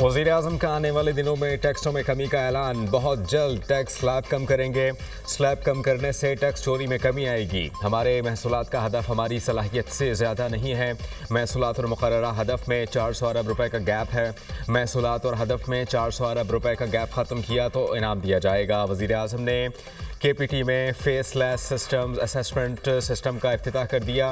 वज़ीर आज़म का आने वाले दिनों में टैक्सों में कमी का ऐलान। बहुत जल्द टैक्स स्लैब कम करेंगे। स्लैब कम करने से टैक्स चोरी में कमी आएगी। हमारे महसूलात का हदफ हमारी सलाहियत से ज़्यादा नहीं है। महसूलात और मुकर्ररा हदफ में 400 अरब रुपए का गैप है। महसूलात और हदफ में 400 अरब रुपए का गैप ख़त्म किया तो इनाम दिया जाएगा। वज़ीर आज़म ने KPT में फेसलेस सिस्टम्स असेसमेंट सिस्टम का इफ्तिताह कर दिया।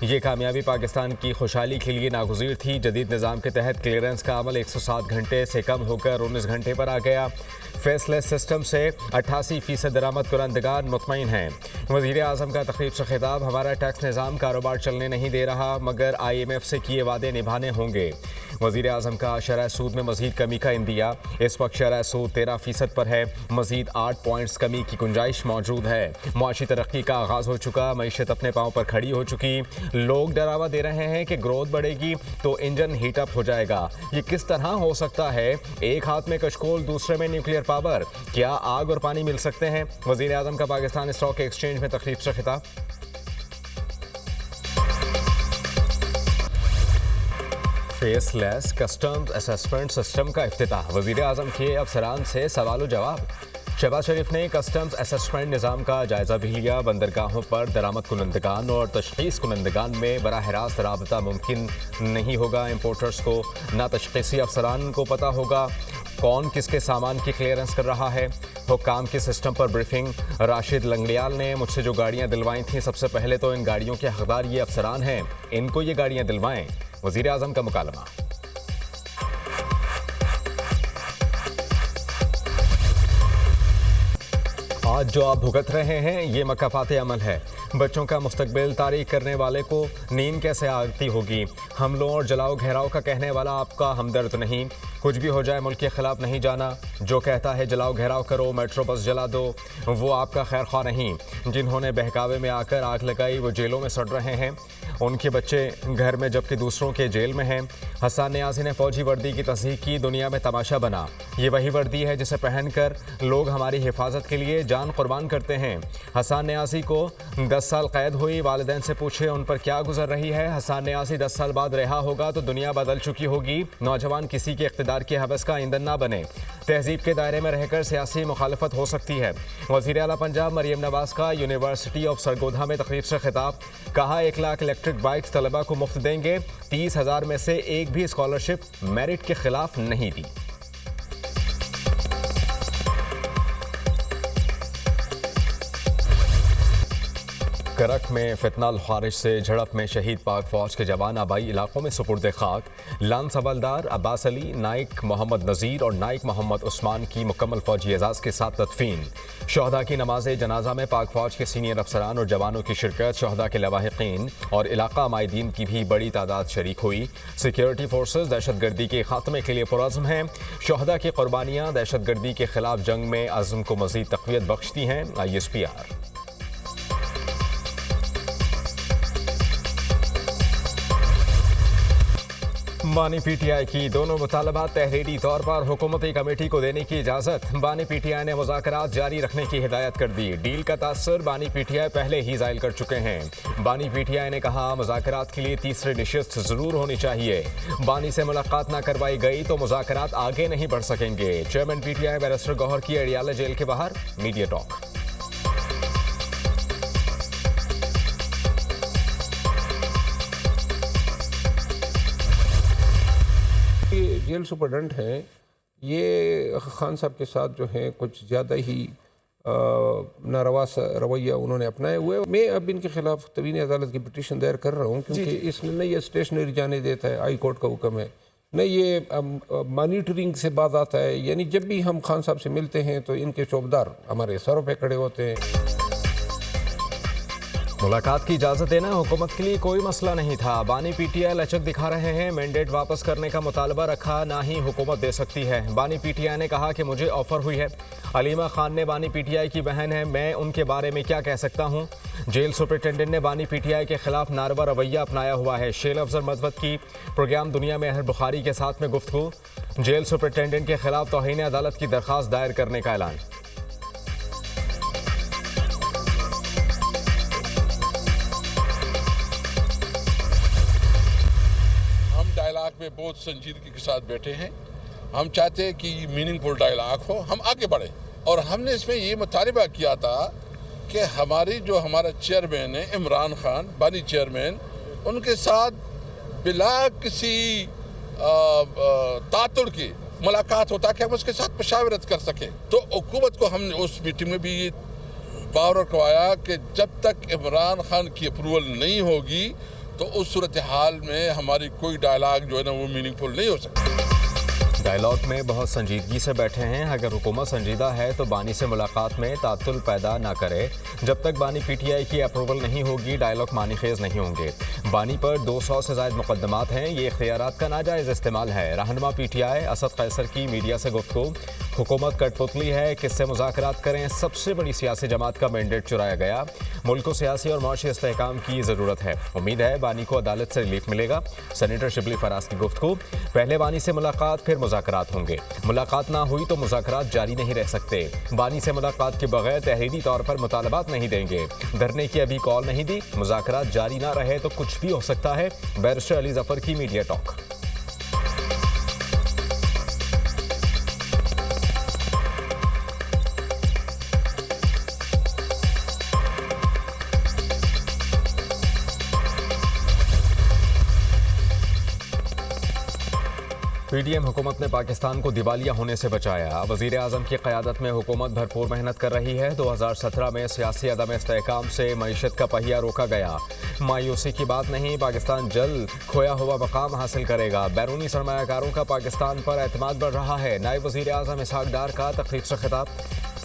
ये कामयाबी पाकिस्तान की खुशहाली के लिए नागुज़ीर थी। जदीद निज़ाम के तहत क्लियरेंस का अमल 107 घंटे से कम होकर 19 घंटे पर आ गया। फेसलेस सिस्टम से 88% दरामद कुरंदगान मुतमईन हैं। वज़ीर आज़म का तक़रीब से खिताब। हमारा टैक्स निज़ाम कारोबार चलने नहीं दे रहा, मगर IMF से किए वादे निभाने होंगे। वज़ीर आज़म का शरह सूद में मज़ीद कमी का इंदिया। इस वक्त शरह सूद 13% पर है। मज़ीद 8 पॉइंट्स कमी की गुंजाइश मौजूद है। मुआशी तरक्की का आगाज़ हो चुका। मईशत अपने पाँव पर खड़ी हो चुकी। लोग डरावा दे रहे हैं कि ग्रोथ बढ़ेगी तो इंजन हीटअप हो जाएगा। ये किस तरह हो सकता है? एक हाथ में कशकोल, दूसरे में न्यूक्लियर पावर। क्या आग और पानी मिल सकते हैं? वज़ीर आज़म का पाकिस्तान स्टॉक एक्सचेंज में तकरीब से खिताब। फेसलेस कस्टम्स असेसमेंट सिस्टम का इफ्तिताह। वज़ीर आज़म के अफसरान से सवाल जवाब। शहबाज शरीफ ने कस्टम्स असेसमेंट निज़ाम का जायज़ा भी लिया। बंदरगाहों पर दरामद कुनंदगान और तशख़ीस कुनंदगान में बराह रास्त राबता मुमकिन नहीं होगा। इम्पोर्टर्स को ना तशख़ीसी अफसरान को पता होगा कौन किसके सामान की क्लियरेंस कर रहा है। हुक्काम के सिस्टम पर ब्रीफिंग। राशिद लंगड़ियाल ने मुझसे जो गाड़ियाँ दिलवाई थीं, सबसे पहले तो इन गाड़ियों के हकदार ये अफसरान हैं, इनको ये गाड़ियाँ दिलवाएँ। वज़ीर आज़म का मुकालमा। आज जो आप भुगत रहे हैं ये मकाफात अमल है। बच्चों का मुस्तकबिल तारीख करने वाले को नींद कैसे आती होगी? हमलों और जलाओ घेराव का कहने वाला आपका हमदर्द नहीं। कुछ भी हो जाए मुल्क के खिलाफ नहीं जाना। जो कहता है जलाओ घेराव करो, मेट्रो बस जला दो, वो आपका खैर ख्वाह नहीं। जिन्होंने बहकावे में आकर आग लगाई वो जेलों में सड़ रहे हैं। उनके बच्चे घर में जबकि दूसरों के जेल में हैं। हसन न्यासी ने फौजी वर्दी की तस्दीक की, दुनिया में तमाशा बना। ये वही वर्दी है जिसे पहनकर लोग हमारी हिफाजत के लिए जान कुर्बान करते हैं। हसन न्यासी को 10 साल कैद हुई। वालिदैन से पूछे उन पर क्या गुजर रही है। हसन न्यासी 10 साल बाद रिहा होगा तो दुनिया बदल चुकी होगी। नौजवान किसी के इख्तिदार की हवस का ईंधन ना बने। तहजीब के दायरे में रहकर सियासी मुखालफत हो सकती है। वज़ीर आला पंजाब मरियम नवाज का यूनिवर्सिटी ऑफ सरगोधा में तकरीब से खिताब। कहा 1 लाख इलेक्ट्रिक बाइक्स तलबा को मुफ्त देंगे। 30,000 में से एक भी स्कॉलरशिप मेरिट के खिलाफ नहीं दी। करक में फितनाल खारिज से झड़प में शहीद पाक फौज के जवान आबाई इलाकों में सुपुर्द खाक। लांस हवलदार अब्बास अली, नाइक मोहम्मद नज़ीर और नाइक मोहम्मद उस्मान की मुकम्मल फौजी एजाज़ के साथ तदफीन। शहदा की नमाज जनाजा में पाक फौज के सीनियर अफसरान और जवानों की शिरकत। शहदा के लवाहिकीन और इलाका माहिदीन की भी बड़ी तादाद शरीक हुई। सिक्योरिटी फोर्सेज दहशतगर्दी के खात्मे के लिए पुरअज़्म हैं। शहदा की कुर्बानियाँ दहशतगर्दी के खिलाफ जंग में अज़्म को मज़ीद तक़वियत बख्शती हैं। ISPR। बानी PTI की दोनों मुतालबात तहरीरी तौर पर हुकूमती कमेटी को देने की इजाज़त। बानी PTI ने मुज़ाकरात जारी रखने की हिदायत कर दी। डील का तासर बानी PTI पहले ही ज़ायल कर चुके हैं। बानी PTI ने कहा मुज़ाकरात के लिए तीसरी नशिस्त ज़रूर होनी चाहिए। बानी से मुलाकात न करवाई गई तो मुज़ाकरात आगे नहीं बढ़ सकेंगे। चेयरमैन PTI बैरिस्टर गौहर की अडियाला जेल के बाहर मीडिया टॉक। जेल सुपरडेंट हैं, ये खान साहब के साथ जो है कुछ ज़्यादा ही नारवा रवैया उन्होंने अपनाए हुए। मैं अब इनके खिलाफ तवीनी अदालत की पिटीशन दायर कर रहा हूँ क्योंकि इसमें न ये स्टेशनरी जाने देता है, हाई कोर्ट का हुक्म है, न ये मॉनिटरिंग से बात आता है। यानी जब भी हम खान साहब से मिलते हैं तो इनके चौबदार हमारे सरों पे खड़े होते हैं। मुलाकात की इजाज़त देना हुकूमत के लिए कोई मसला नहीं था। बानी PTI लचक दिखा रहे हैं। मैंडेट वापस करने का मुतालबा रखा, ना ही हुकूमत दे सकती है। बानी PTI ने कहा कि मुझे ऑफर हुई है। अलीमा खान ने बानी PTI की बहन है, मैं उनके बारे में क्या कह सकता हूँ। जेल सुपरिटेंडेंट ने बानी PTI के खिलाफ नारवा रवैया अपनाया हुआ है। शेल अफजल मदवत की प्रोग्राम दुनिया में अहर बुखारी के साथ में गुफ्तगू। जेल सुपरिटेंडेंट के खिलाफ तौहीन अदालत की दरख्वास्त दायर करने का ऐलान। में बहुत संजीदगी के साथ बैठे हैं हम चाहते हैं कि मीनिंगफुल डायलॉग हो, हम आगे बढ़े। और हमने इसमें ये मुतालबा किया था कि हमारा चेयरमैन है इमरान खान, बानी चेयरमैन, उनके साथ बिला किसी तातुड़ की मुलाकात हो ताकि हम उसके साथ मशावरत कर सकें। तो हुकूमत को हमने उस मीटिंग में भी ये पावर करवाया कि जब तक इमरान खान की अप्रूवल नहीं होगी तो उस सूरत हाल में हमारी कोई डायलॉग जो है ना वो मीनिंगफुल नहीं हो सकती। डायलॉग में बहुत संजीदगी से बैठे हैं। अगर हुकूमत संजीदा है तो बानी से मुलाकात में तातुल पैदा ना करे। जब तक बानी पीटीआई की अप्रूवल नहीं होगी डायलॉग मानीखेज नहीं होंगे। बानी पर 200 से ज़ायद मुकदमात हैं। ये इख्तियारात का नाजायज़ इस्तेमाल है। रहनुमा पीटीआई असद कैसर की मीडिया से गुफ्तगू, हुकूमत कठपुतली है, किससे मुज़ाकरात करें, सबसे बड़ी सियासी जमात का मैंडेट चुराया गया। मुल्क को सियासी और माशी इस्तेहकाम की ज़रूरत है। उम्मीद है बानी को अदालत से रिलीफ मिलेगा। सेनेटर शिबली फराज की गुफ्तगू, पहले बानी से मुलाकात फिर मुज़ाकरात होंगे। मुलाकात ना हुई तो मुज़ाकरात जारी नहीं रह सकते। बानी से मुलाकात के बगैर तहरीरी तौर पर मुतालबात नहीं देंगे। धरने की अभी कॉल नहीं दी। मुज़ाकरात जारी ना रहे तो कुछ भी हो सकता है। बैरिस्टर अली जफर की मीडिया टॉक। पीडीएम हुकूमत ने पाकिस्तान को दिवालिया होने से बचाया। वज़ीर आज़म की क़यादत में हुकूमत भरपूर मेहनत कर रही है। 2017 में सियासी अदम इस्तेहकाम से मईशत का पहिया रोका गया। मायूसी की बात नहीं, पाकिस्तान जल्द खोया हुआ मकाम हासिल करेगा। बैरूनी सरमायाकारों का पाकिस्तान पर एतमाद बढ़ रहा है। नायब वज़ीर आज़म इसहाक डार का तकरीब से खिताब।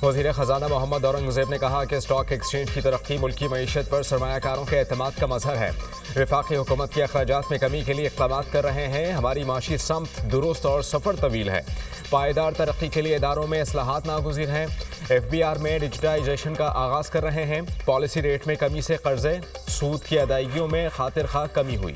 वज़ीर ख़जाना मोहम्मद औरंगज़ेब ने कहा कि स्टॉक एक्सचेंज की तरक्की मुल्की मईशत पर सरमायाकारों के एतमाद का मज़हर है। वफाकी हुकूमत के अखराजात में कमी के लिए इक़दामात कर रहे हैं। हमारी माशी समत दुरुस्त और सफ़र तवील है। पायदार तरक्की के लिए इदारों में इस्लाहात नागुज़ीर हैं। FBR में डिजिटाइजेशन का आगाज़ कर रहे हैं। पॉलिसी रेट में कमी से कर्ज़े सूद की अदायगियों में खातिर खा कमी हुई।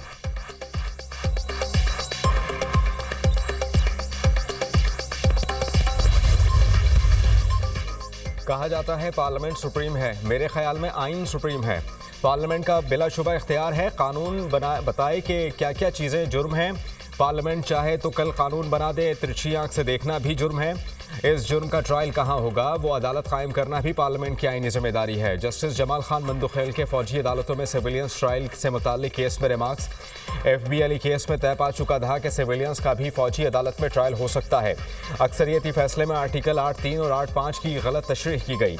कहा जाता है पार्लियामेंट सुप्रीम है। मेरे ख्याल में आइन सुप्रीम है। पार्लियामेंट का बिलाशुबा इख्तियार है कानून बताए कि क्या क्या चीज़ें जुर्म हैं। पार्लियामेंट चाहे तो कल कानून बना दे। तिरछी आंख से देखना भी जुर्म है। इस जुर्म का ट्रायल कहाँ होगा, वो अदालत कायम करना भी पार्लियामेंट की आईनी जिम्मेदारी है। जस्टिस जमाल खान मंदुखेल के फौजी अदालतों में सिविलियंस ट्रायल से मुताल्लिक केस में रिमार्क्स। FB अली केस में तय पा चुका था कि सिविलियंस का भी फौजी अदालत में ट्रायल हो सकता है। अक्सरियती फैसले में आर्टिकल 8(3) और 8(5) की गलत तशरीह की गई।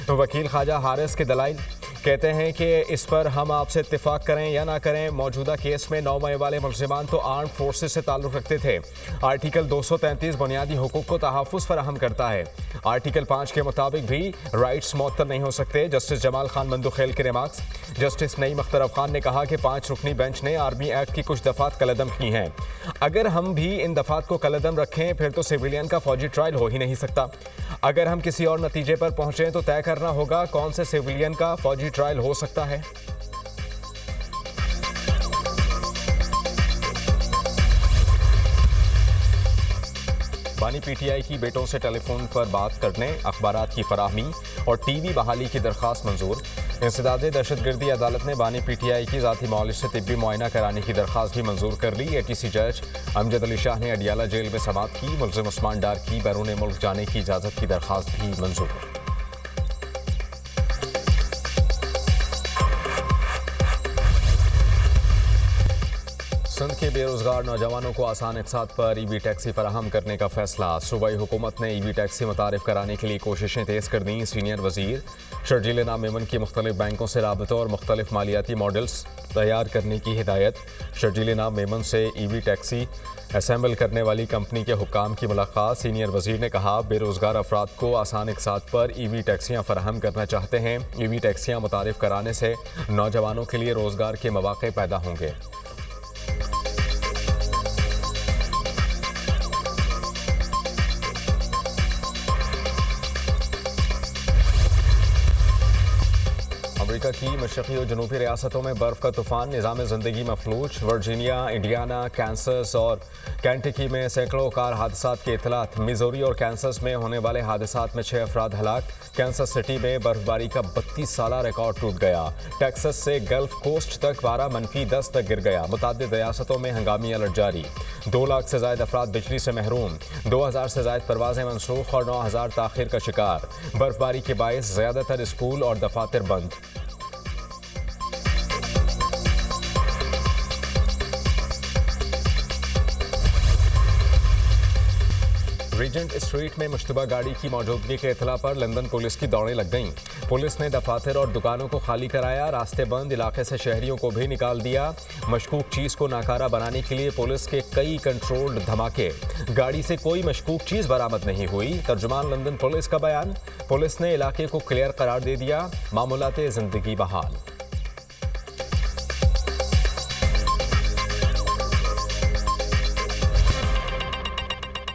तो वकील ख्वाजा हारिस के दलाइल कहते हैं कि इस पर हम आपसे इत्तेफाक करें या ना करें, मौजूदा केस में 9 मई वाले मुल्ज़िमान तो आर्म्ड फोर्सेस से ताल्लुक़ रखते थे। आर्टिकल 233 बुनियादी हुकूक को तहफ़्फ़ुज़ फराहम करता है। आर्टिकल 5 के मुताबिक भी राइट्स मुअत्तल नहीं हो सकते। जस्टिस जमाल खान मंदुखेल के रिमार्क्स। जस्टिस नईम अख्तर अफ़गान ने कहा कि 5 रुकनी बेंच ने आर्मी एक्ट की कुछ दफ़ात कलअदम की हैं। अगर हम भी इन दफ़ात को कलअदम रखें फिर तो सिविलियन का फौजी ट्रायल हो ही नहीं सकता। अगर हम किसी और नतीजे पर पहुँचें तो तय करना होगा कौन से सिविलियन का फौजी ट्रायल हो सकता है। बानी पीटीआई की बेटों से टेलीफोन पर बात करने, अखबारात की फराहमी और टीवी बहाली की दरख्वास्त मंजूर। इंसदादे दहशतगर्दी अदालत ने बानी पीटीआई की ज़ाती मौलिश से तिब्बी मुआयना कराने की दरख्वास्त भी मंजूर कर ली। ATC जज अमजद अली शाह ने अडियाला जेल में समाअत की। मुल्ज़िम उस्मान डार की बैरून मुल्क जाने की इजाज़त की दरख्वास्त भी मंजूर। सिंध के बेरोजगार नौजवानों को आसान अक़सात पर EV टैक्सी फराहम करने का फैसला। सूबाई हुकूमत ने EV टैक्सी मुतारिफ कराने के लिए कोशिशें तेज़ कर दी। सीनियर वज़ीर शर्जील नाम मेमन की मुख्तलिफ बैंकों से राबतों और मुख्तलिफ मालियाती मॉडल्स तैयार करने की हिदायत। शर्जील नाम मेमन से EV टैक्सी असेंबल करने वाली कंपनी के हुक्काम की मुलाकात। सीनियर वज़ीर ने कहा बेरोजगार अफराद को आसान अक़सात पर EV टैक्सियाँ फराहम करना चाहते हैं। EV टैक्सियाँ मुतारिफ कराने से नौजवानों के लिए रोज़गार के मौक़े पैदा होंगे। अमेरिका की मशरक़ी और जनूबी रियासतों में बर्फ़ का तूफान निज़ाम ज़िंदगी मफलूज। वर्जीनिया, इंडियाना, कैंसस और कैंटकी में सैकड़ों कार हादसात की इतलात। मिजोरी और कैंसस में होने वाले हादसात में 6 अफराद हलाक। कैंसस सिटी में बर्फबारी का 32 साला रिकॉर्ड टूट गया। टेक्सास से गल्फ कोस्ट तक पारा -10 तक गिर गया। मुतादिद रियासतों में हंगामी अलर्ट जारी। 2 लाख से ज़ायद अफराद बिजली से महरूम। 2000 से ज़ायद परवाजें मनसूख और 9000 ताख़ीर का शिकार। बर्फबारी के बायस ज़्यादातर स्कूल और दफातर बंद। रीजेंट स्ट्रीट में मुश्तबा गाड़ी की मौजूदगी के इतला पर लंदन पुलिस की दौड़ें लग गईं। पुलिस ने दफातर और दुकानों को खाली कराया। रास्ते बंद इलाके से शहरियों को भी निकाल दिया। मशकूक चीज़ को नाकारा बनाने के लिए पुलिस के कई कंट्रोल्ड धमाके। गाड़ी से कोई मशकूक चीज़ बरामद नहीं हुई। तर्जुमान लंदन पुलिस का बयान। पुलिस ने इलाके को क्लियर करार दे दिया। मामूलाते ज़िंदगी बहाल।